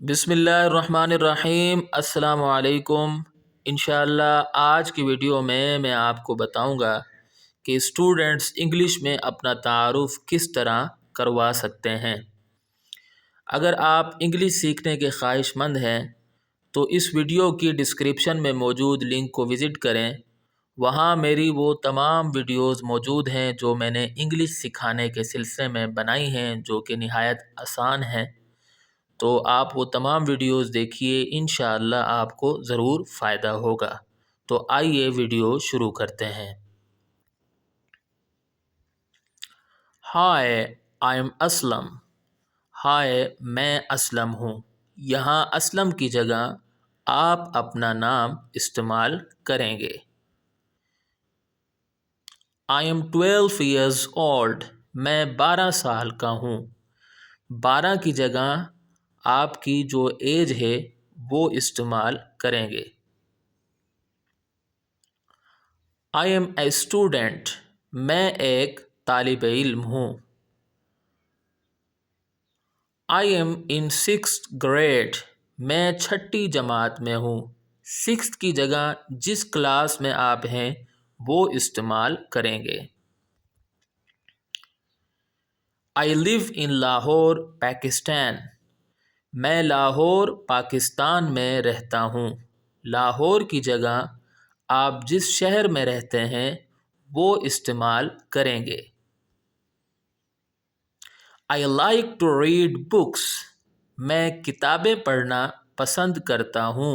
बिस्मिल्लाहिर्रहमानिर्रहीम। अस्सलामु अलैकुम। इंशाअल्लाह आज की वीडियो में मैं आपको बताऊंगा कि स्टूडेंट्स इंग्लिश में अपना तारुफ़ किस तरह करवा सकते हैं। अगर आप इंग्लिश सीखने के ख्वाहिशमंद हैं तो इस वीडियो की डिस्क्रिप्शन में मौजूद लिंक को विज़िट करें। वहाँ मेरी वो तमाम वीडियोस मौजूद हैं जो मैंने इंग्लिश सिखाने के सिलसिले में बनाई हैं, जो कि निहायत आसान हैं। तो आप वो तमाम वीडियोस देखिए, इंशाअल्लाह आपको ज़रूर फ़ायदा होगा। तो आइए वीडियो शुरू करते हैं। हाय, आई एम असलम। हाय, मैं असलम हूँ। यहाँ असलम की जगह आप अपना नाम इस्तेमाल करेंगे। I M 12 years old. मैं 12 साल का हूँ। 12 की जगह आपकी जो एज है वो इस्तेमाल करेंगे। I am a student. मैं एक तालिब इल्म हूँ। I am in 6th grade. मैं 6ठी जमात में हूँ। 6th की जगह जिस क्लास में आप हैं वो इस्तेमाल करेंगे। I live in Lahore Pakistan. मैं लाहौर पाकिस्तान में रहता हूँ। लाहौर की जगह आप जिस शहर में रहते हैं वो इस्तेमाल करेंगे। I like to read books. मैं किताबें पढ़ना पसंद करता हूँ।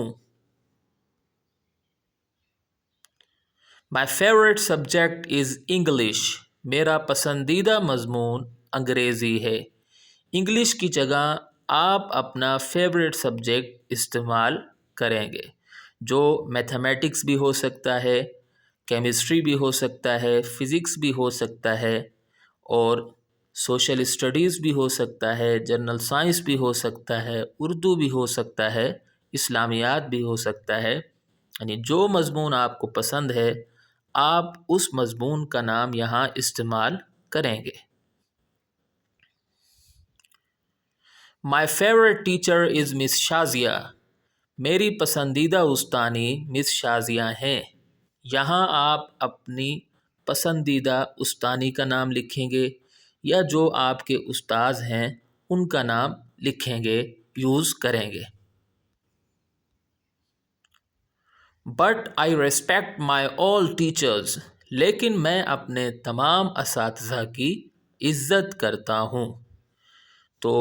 My favourite subject is English. मेरा पसंदीदा मज़मून अंग्रेज़ी है। इंग्लिश की जगह आप अपना फेवरेट सब्जेक्ट इस्तेमाल करेंगे, जो मैथमेटिक्स भी हो सकता है, केमिस्ट्री भी हो सकता है, फ़िज़िक्स भी हो सकता है, और सोशल स्टडीज़ भी हो सकता है, जनरल साइंस भी हो सकता है, उर्दू भी हो सकता है, इस्लामियात भी हो सकता है। यानी जो मज़मून आपको पसंद है आप उस मज़मून का नाम यहाँ इस्तेमाल करेंगे। My favourite teacher is miss Shazia. मेरी पसंदीदा उस्तानी मिस शाज़िया हैं। यहाँ आप अपनी पसंदीदा उस्तानी का नाम लिखेंगे या जो आपके उस्ताद हैं उनका नाम लिखेंगे, यूज़ करेंगे। But I respect my all teachers. लेकिन मैं अपने तमाम असातिज़ा की इज़्ज़त करता हूँ। तो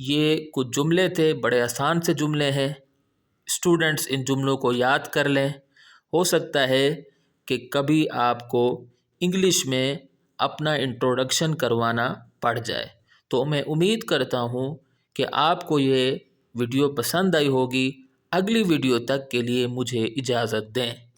ये कुछ जुमले थे, बड़े आसान से जुमले हैं। स्टूडेंट्स इन जुमलों को याद कर लें। हो सकता है कि कभी आपको इंग्लिश में अपना इंट्रोडक्शन करवाना पड़ जाए। तो मैं उम्मीद करता हूँ कि आपको ये वीडियो पसंद आई होगी। अगली वीडियो तक के लिए मुझे इजाज़त दें।